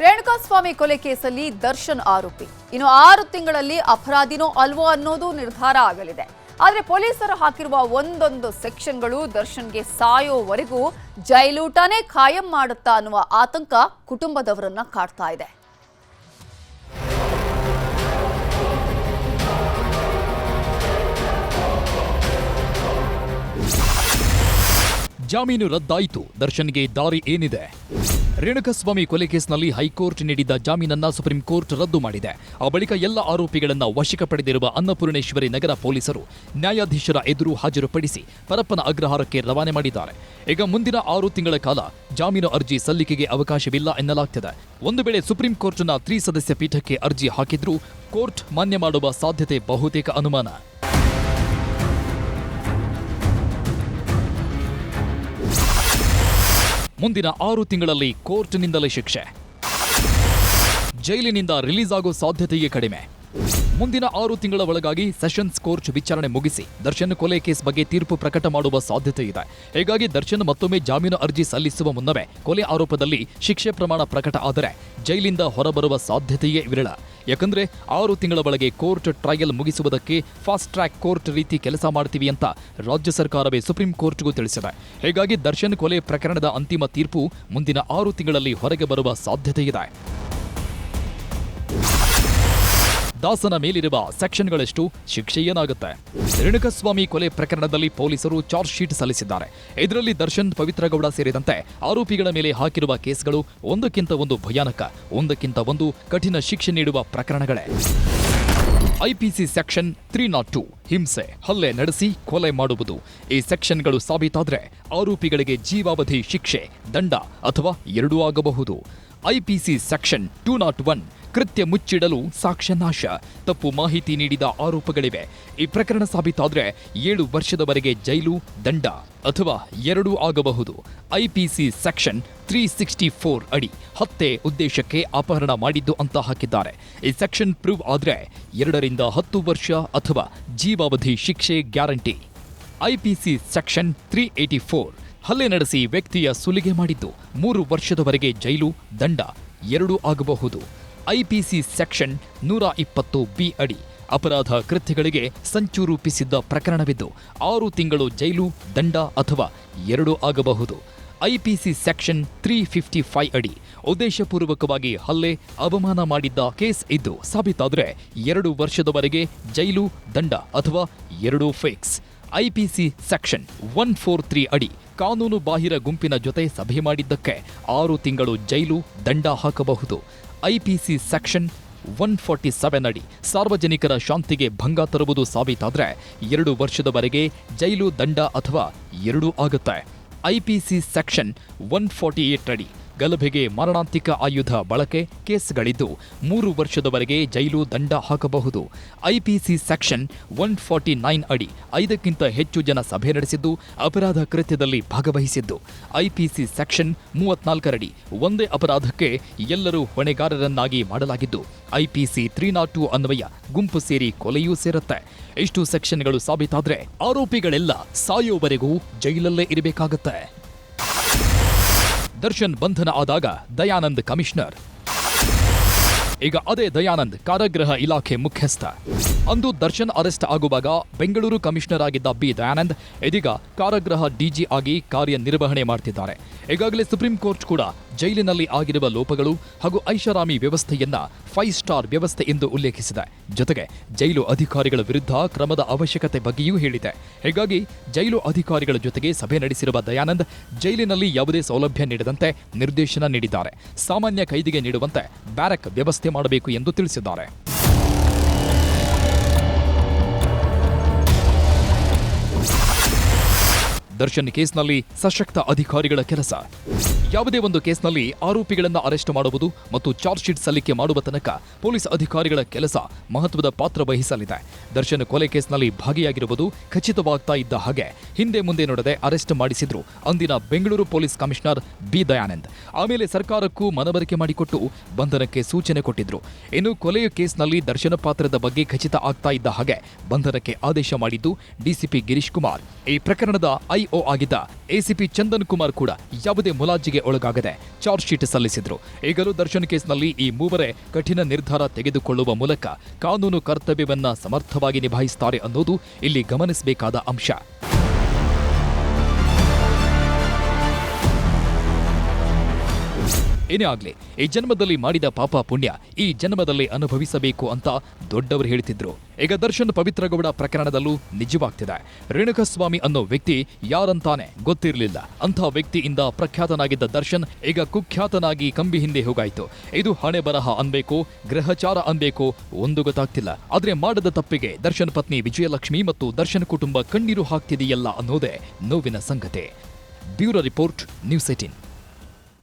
ರೇಣುಕಾಸ್ವಾಮಿ ಕೊಲೆ ಕೇಸಲ್ಲಿ ದರ್ಶನ್ ಆರೋಪಿ. ಇನ್ನು 6 ತಿಂಗಳಲ್ಲಿ ಅಪರಾಧಿನೋ ಅಲ್ವೋ ಅನ್ನೋದು ನಿರ್ಧಾರ ಆಗಲಿದೆ. ಆದರೆ ಪೊಲೀಸರು ಹಾಕಿರುವ ಒಂದೊಂದು ಸೆಕ್ಷನ್ಗಳು ದರ್ಶನ್ಗೆ ಸಾಯೋವರೆಗೂ ಜೈಲೂಟನೇ ಖಾಯಂ ಮಾಡುತ್ತಾ ಅನ್ನುವ ಆತಂಕ ಕುಟುಂಬದವರನ್ನ ಕಾಡ್ತಾ ಇದೆ. ಜಾಮೀನು ರದ್ದಾಯಿತು. ದರ್ಶನ್ಗೆ ದಾರಿ ಏನಿದೆ? ರೇಣುಕಾಸ್ವಾಮಿ ಕೊಲೆ ಕೇಸ್ನಲ್ಲಿ ಹೈಕೋರ್ಟ್ ನೀಡಿದ್ದ ಜಾಮೀನನ್ನ ಸುಪ್ರೀಂ ಕೋರ್ಟ್ ರದ್ದು ಮಾಡಿದೆ. ಆ ಬಳಿಕ ಎಲ್ಲ ಆರೋಪಿಗಳನ್ನ ವಶಕ್ಕೆ ಪಡೆದಿರುವ ಅನ್ನಪೂರ್ಣೇಶ್ವರಿ ನಗರ ಪೊಲೀಸರು ನ್ಯಾಯಾಧೀಶರ ಎದುರು ಹಾಜರುಪಡಿಸಿ ಪರಪ್ಪನ ಅಗ್ರಹಾರಕ್ಕೆ ರವಾನೆ ಮಾಡಿದ್ದಾರೆ. ಈಗ ಮುಂದಿನ 6 ತಿಂಗಳ ಕಾಲ ಜಾಮೀನು ಅರ್ಜಿ ಸಲ್ಲಿಕೆಗೆ ಅವಕಾಶವಿಲ್ಲ ಎನ್ನಲಾಗ್ತಿದೆ. ಒಂದು ವೇಳೆ ಸುಪ್ರೀಂ ಕೋರ್ಟ್ನ 3 ಸದಸ್ಯ ಪೀಠಕ್ಕೆ ಅರ್ಜಿ ಹಾಕಿದ್ರೂ ಕೋರ್ಟ್ ಮಾನ್ಯ ಮಾಡುವ ಸಾಧ್ಯತೆ ಬಹುತೇಕ ಅನುಮಾನ. ಮುಂದಿನ 6 ತಿಂಗಳಲ್ಲಿ ಕೋರ್ಟ್ನಿಂದಲೇ ಶಿಕ್ಷೆ. ಜೈಲಿನಿಂದ ರಿಲೀಸ್ ಆಗೋ ಸಾಧ್ಯತೆಯೇ ಕಡಿಮೆ. ಮುಂದಿನ 6 ತಿಂಗಳ ಒಳಗಾಗಿ ಸೆಷನ್ಸ್ ಕೋರ್ಟ್ ವಿಚಾರಣೆ ಮುಗಿಸಿ ದರ್ಶನ್ ಕೊಲೆ ಕೇಸ್ ಬಗ್ಗೆ ತೀರ್ಪು ಪ್ರಕಟ ಮಾಡುವ ಸಾಧ್ಯತೆ ಇದೆ. ಹೀಗಾಗಿ ದರ್ಶನ್ ಮತ್ತೊಮ್ಮೆ ಜಾಮೀನು ಅರ್ಜಿ ಸಲ್ಲಿಸುವ ಮುನ್ನವೇ ಕೊಲೆ ಆರೋಪದಲ್ಲಿ ಶಿಕ್ಷೆ ಪ್ರಮಾಣ ಪ್ರಕಟ ಆದರೆ ಜೈಲಿಂದ ಹೊರಬರುವ ಸಾಧ್ಯತೆಯೇ ವಿರಳ. ಯಾಕಂದ್ರೆ 6 ತಿಂಗಳ ಒಳಗೆ ಕೋರ್ಟ್ ಟ್ರಯಲ್ ಮುಗಿಸುವುದಕ್ಕೆ ಫಾಸ್ಟ್ ಟ್ರ್ಯಾಕ್ ಕೋರ್ಟ್ ರೀತಿ ಕೆಲಸ ಮಾಡ್ತೀವಿ ಅಂತ ರಾಜ್ಯ ಸರ್ಕಾರವೇ ಸುಪ್ರೀಂ ಕೋರ್ಟ್ಗೂ ತಿಳಿಸಿದೆ. ಹೀಗಾಗಿ ದರ್ಶನ್ ಕೊಲೆ ಪ್ರಕರಣದ ಅಂತಿಮ ತೀರ್ಪು ಮುಂದಿನ 6 ತಿಂಗಳಲ್ಲಿ ಹೊರಗೆ ಬರುವ ಸಾಧ್ಯತೆ ಇದೆ. ದಾಸನ ಮೇಲಿರುವ ಸೆಕ್ಷನ್ಗಳಷ್ಟು ಶಿಕ್ಷೆ ಏನಾಗುತ್ತೆ? ರೇಣುಕಾಸ್ವಾಮಿ ಕೊಲೆ ಪ್ರಕರಣದಲ್ಲಿ ಪೊಲೀಸರು ಚಾರ್ಜ್ ಶೀಟ್ ಸಲ್ಲಿಸಿದ್ದಾರೆ. ಇದರಲ್ಲಿ ದರ್ಶನ್, ಪವಿತ್ರಗೌಡ ಸೇರಿದಂತೆ ಆರೋಪಿಗಳ ಮೇಲೆ ಹಾಕಿರುವ ಕೇಸ್ಗಳು ಒಂದಕ್ಕಿಂತ ಒಂದು ಭಯಾನಕ, ಒಂದಕ್ಕಿಂತ ಒಂದು ಕಠಿಣ ಶಿಕ್ಷೆ ನೀಡುವ ಪ್ರಕರಣಗಳೇ. ಐಪಿಸಿ ಸೆಕ್ಷನ್ 302 ಹಿಂಸೆ, ಹಲ್ಲೆ ನಡೆಸಿ ಕೊಲೆ ಮಾಡುವುದು. ಈ ಸೆಕ್ಷನ್ಗಳು ಸಾಬೀತಾದ್ರೆ ಆರೋಪಿಗಳಿಗೆ ಜೀವಾವಧಿ ಶಿಕ್ಷೆ, ದಂಡ ಅಥವಾ ಎರಡೂ ಆಗಬಹುದು. ಐಪಿಸಿ ಸೆಕ್ಷನ್ 201 ಕೃತ್ಯ ಮುಚ್ಚಿಡಲು ಸಾಕ್ಷ್ಯನಾಶ, ತಪ್ಪು ಮಾಹಿತಿ ನೀಡಿದ ಆರೋಪಗಳಿವೆ. ಈ ಪ್ರಕರಣ ಸಾಬೀತಾದ್ರೆ 7 ವರ್ಷದವರೆಗೆ ಜೈಲು, ದಂಡ ಅಥವಾ ಎರಡೂ ಆಗಬಹುದು. ಐಪಿಸಿ ಸೆಕ್ಷನ್ 364 ಅಡಿ ಹತ್ಯೆ ಉದ್ದೇಶಕ್ಕೆ ಅಪಹರಣ ಮಾಡಿದ್ದು ಅಂತ ಹಾಕಿದ್ದಾರೆ. ಈ ಸೆಕ್ಷನ್ ಪ್ರೂವ್ ಆದ್ರೆ 2 ರಿಂದ 10 ವರ್ಷ ಅಥವಾ ಜೀವಾವಧಿ ಶಿಕ್ಷೆ ಗ್ಯಾರಂಟಿ. ಐಪಿಸಿ ಸೆಕ್ಷನ್ 384 ಹಲ್ಲೆ ನಡೆಸಿ ವ್ಯಕ್ತಿಯ ಸುಲಿಗೆ ಮಾಡಿದ್ದು 3 ವರ್ಷದವರೆಗೆ ಜೈಲು, ದಂಡ ಎರಡೂ ಆಗಬಹುದು. ಐಪಿಸಿ ಸೆಕ್ಷನ್ 120B ಅಡಿ ಅಪರಾಧ ಕೃತ್ಯಗಳಿಗೆ ಸಂಚು ರೂಪಿಸಿದ್ದ ಪ್ರಕರಣವಿದ್ದು 6 ತಿಂಗಳು ಜೈಲು, ದಂಡ ಅಥವಾ ಎರಡೂ ಆಗಬಹುದು. ಐಪಿಸಿ ಸೆಕ್ಷನ್ 355 ಅಡಿ ಉದ್ದೇಶಪೂರ್ವಕವಾಗಿ ಹಲ್ಲೆ, ಅವಮಾನ ಮಾಡಿದ್ದ ಕೇಸ್ ಇದ್ದು ಸಾಬೀತಾದ್ರೆ 2 ವರ್ಷದವರೆಗೆ ಜೈಲು, ದಂಡ ಅಥವಾ ಎರಡೂ ಫಿಕ್ಸ್. ಐಪಿಸಿ ಸೆಕ್ಷನ್ 143 ಅಡಿ ಕಾನೂನು ಬಾಹಿರ ಗುಂಪಿನ ಜೊತೆ ಸಭೆ ಮಾಡಿದ್ದಕ್ಕೆ 6 ತಿಂಗಳು ಜೈಲು, ದಂಡ ಹಾಕಬಹುದು. ಐಪಿಸಿ ಸೆಕ್ಷನ್ 147 ಅಡಿ ಸಾರ್ವಜನಿಕರ ಶಾಂತಿಗೆ ಭಂಗ ತರುವುದು ಸಾಬೀತಾದ್ರೆ 2 ವರ್ಷದವರೆಗೆ ಜೈಲು, ದಂಡ ಅಥವಾ ಎರಡೂ ಆಗುತ್ತೆ. ಐಪಿಸಿ ಸೆಕ್ಷನ್ 148 ಅಡಿ ಗಲಭೆಗೆ ಮಾರಣಾಂತಿಕ ಆಯುಧ ಬಳಕೆ ಕೇಸ್ಗಳಿದ್ದು 3 ವರ್ಷದವರೆಗೆ ಜೈಲು, ದಂಡ ಹಾಕಬಹುದು. ಐಪಿಸಿ ಸೆಕ್ಷನ್ 149 ಅಡಿ 5ಕ್ಕಿಂತ ಹೆಚ್ಚು ಜನ ಸಭೆ ನಡೆಸಿದ್ದು, ಅಪರಾಧ ಕೃತ್ಯದಲ್ಲಿ ಭಾಗವಹಿಸಿದ್ದು. ಐಪಿಸಿ ಸೆಕ್ಷನ್ 34 ಅಡಿ ಒಂದೇ ಅಪರಾಧಕ್ಕೆ ಎಲ್ಲರೂ ಹೊಣೆಗಾರರನ್ನಾಗಿ ಮಾಡಲಾಗಿದ್ದು. ಐಪಿಸಿ 302 ಅನ್ವಯ ಗುಂಪು ಸೇರಿ ಕೊಲೆಯೂ ಸೇರುತ್ತೆ. ಇಷ್ಟು ಸೆಕ್ಷನ್ಗಳು ಸಾಬೀತಾದ್ರೆ ಆರೋಪಿಗಳೆಲ್ಲ ಸಾಯೋವರೆಗೂ ಜೈಲಲ್ಲೇ ಇರಬೇಕಾಗತ್ತೆ. ದರ್ಶನ್ ಬಂಧನ ಆದಾಗ ದಯಾನಂದ್ ಕಮಿಷನರ್. ಈಗ ಅದೇ ದಯಾನಂದ್ ಕಾರಾಗೃಹ ಇಲಾಖೆ ಮುಖ್ಯಸ್ಥ. ಅಂದು ದರ್ಶನ್ ಅರೆಸ್ಟ್ ಆಗುವಾಗ ಬೆಂಗಳೂರು ಕಮಿಷನರ್ ಆಗಿದ್ದ ಬಿ ದಯಾನಂದ್ ಇದೀಗ ಕಾರಾಗೃಹ ಡಿಜಿ ಆಗಿ ಕಾರ್ಯನಿರ್ವಹಣೆ ಮಾಡ್ತಿದ್ದಾರೆ. ಈಗಾಗಲೇ ಸುಪ್ರೀಂ ಕೋರ್ಟ್ ಕೂಡ ಜೈಲಿನಲ್ಲಿ ಆಗಿರುವ ಲೋಪಗಳು ಹಾಗೂ ಐಷಾರಾಮಿ ವ್ಯವಸ್ಥೆಯನ್ನ 5 ಸ್ಟಾರ್ ವ್ಯವಸ್ಥೆ ಎಂದು ಉಲ್ಲೇಖಿಸಿದೆ. ಜೊತೆಗೆ ಜೈಲು ಅಧಿಕಾರಿಗಳ ವಿರುದ್ಧ ಕ್ರಮದ ಅವಶ್ಯಕತೆ ಬಗ್ಗೆಯೂ ಹೇಳಿದೆ. ಹೀಗಾಗಿ ಜೈಲು ಅಧಿಕಾರಿಗಳ ಜೊತೆಗೆ ಸಭೆ ನಡೆಸಿರುವ ದಯಾನಂದ್ ಜೈಲಿನಲ್ಲಿ ಯಾವುದೇ ಸೌಲಭ್ಯ ನೀಡದಂತೆ ನಿರ್ದೇಶನ ನೀಡಿದ್ದಾರೆ. ಸಾಮಾನ್ಯ ಕೈದಿಗೆ ನೀಡುವಂತೆ ಬ್ಯಾರಕ್ ವ್ಯವಸ್ಥೆ ಮಾಡಬೇಕು ಎಂದು ತಿಳಿಸಿದ್ದಾರೆ. ದರ್ಶನ್ ಕೇಸ್ನಲ್ಲಿ ಸಶಕ್ತ ಅಧಿಕಾರಿಗಳ ಕೆಲಸ. ಯಾವುದೇ ಒಂದು ಕೇಸ್ನಲ್ಲಿ ಆರೋಪಿಗಳನ್ನು ಅರೆಸ್ಟ್ ಮಾಡುವುದು ಮತ್ತು ಚಾರ್ಜ್ ಶೀಟ್ ಸಲ್ಲಿಕೆ ಮಾಡುವ ತನಕ ಪೊಲೀಸ್ ಅಧಿಕಾರಿಗಳ ಕೆಲಸ ಮಹತ್ವದ ಪಾತ್ರ ವಹಿಸಲಿದೆ. ದರ್ಶನ್ ಕೊಲೆ ಕೇಸ್ನಲ್ಲಿ ಭಾಗಿಯಾಗಿರುವುದು ಖಚಿತವಾಗ್ತಾ ಇದ್ದ ಹಾಗೆ ಹಿಂದೆ ಮುಂದೆ ನೋಡದೆ ಅರೆಸ್ಟ್ ಮಾಡಿಸಿದ್ರು ಅಂದಿನ Bengaluru police commissioner B Dayanand. ಆಮೇಲೆ ಸರ್ಕಾರಕ್ಕೂ ಮನವರಿಕೆ ಮಾಡಿಕೊಟ್ಟು ಬಂಧನಕ್ಕೆ ಸೂಚನೆ ಕೊಟ್ಟಿದ್ರು. ಇನ್ನು ಕೊಲೆಯ ಕೇಸ್ನಲ್ಲಿ ದರ್ಶನ ಪಾತ್ರದ ಬಗ್ಗೆ ಖಚಿತ ಆಗ್ತಾ ಇದ್ದ ಹಾಗೆ ಬಂಧನಕ್ಕೆ ಆದೇಶ ಮಾಡಿದ್ದು ಡಿಸಿಪಿ ಗಿರೀಶ್ ಕುಮಾರ್. ಈ ಪ್ರಕರಣದ ಸಿಇಒ ಆಗಿದ್ದ ಎಸಿಪಿ ಚಂದನ್ ಕುಮಾರ್ ಕೂಡ ಯಾವುದೇ ಮುಲಾಜಿಗೆ ಒಳಗಾಗದೆ ಚಾರ್ಜ್ ಶೀಟ್ ಸಲ್ಲಿಸಿದ್ರು. ಈಗಲೂ ದರ್ಶನ್ ಕೇಸ್ನಲ್ಲಿ ಈ ಮೂವರೇ ಕಠಿಣ ನಿರ್ಧಾರ ತೆಗೆದುಕೊಳ್ಳುವ ಮೂಲಕ ಕಾನೂನು ಕರ್ತವ್ಯವನ್ನ ಸಮರ್ಥವಾಗಿ ನಿಭಾಯಿಸುತ್ತಾರೆ ಅನ್ನೋದು ಇಲ್ಲಿ ಗಮನಿಸಬೇಕಾದ ಅಂಶ. ಏನೇ ಆಗ್ಲಿ, ಈ ಜನ್ಮದಲ್ಲಿ ಮಾಡಿದ ಪಾಪ ಪುಣ್ಯ ಈ ಜನ್ಮದಲ್ಲಿ ಅನುಭವಿಸಬೇಕು ಅಂತ ದೊಡ್ಡವರು ಹೇಳ್ತಿದ್ರು. ಈಗ ದರ್ಶನ್ ಪವಿತ್ರಗೌಡ ಪ್ರಕರಣದಲ್ಲೂ ನಿಜವಾಗ್ತಿದೆ. ರೇಣುಕಸ್ವಾಮಿ ಅನ್ನೋ ವ್ಯಕ್ತಿ ಯಾರಂತಾನೆ ಗೊತ್ತಿರಲಿಲ್ಲ. ಅಂಥ ವ್ಯಕ್ತಿಯಿಂದ ಪ್ರಖ್ಯಾತನಾಗಿದ್ದ ದರ್ಶನ್ ಈಗ ಕುಖ್ಯಾತನಾಗಿ ಕಂಬಿ ಹಿಂದೆ ಹೋಗಾಯ್ತು. ಇದು ಹಣೆ ಬರಹ ಅನ್ಬೇಕೋ, ಗ್ರಹಚಾರ ಅನ್ಬೇಕೋ ಒಂದು ಗೊತ್ತಾಗ್ತಿಲ್ಲ. ಆದ್ರೆ ಮಾಡದ ತಪ್ಪಿಗೆ ದರ್ಶನ್ ಪತ್ನಿ ವಿಜಯಲಕ್ಷ್ಮಿ ಮತ್ತು ದರ್ಶನ್ ಕುಟುಂಬ ಕಣ್ಣೀರು ಹಾಕ್ತಿದೆಯಲ್ಲ ಅನ್ನೋದೇ ನೋವಿನ ಸಂಗತಿ. Bureau report, news 18.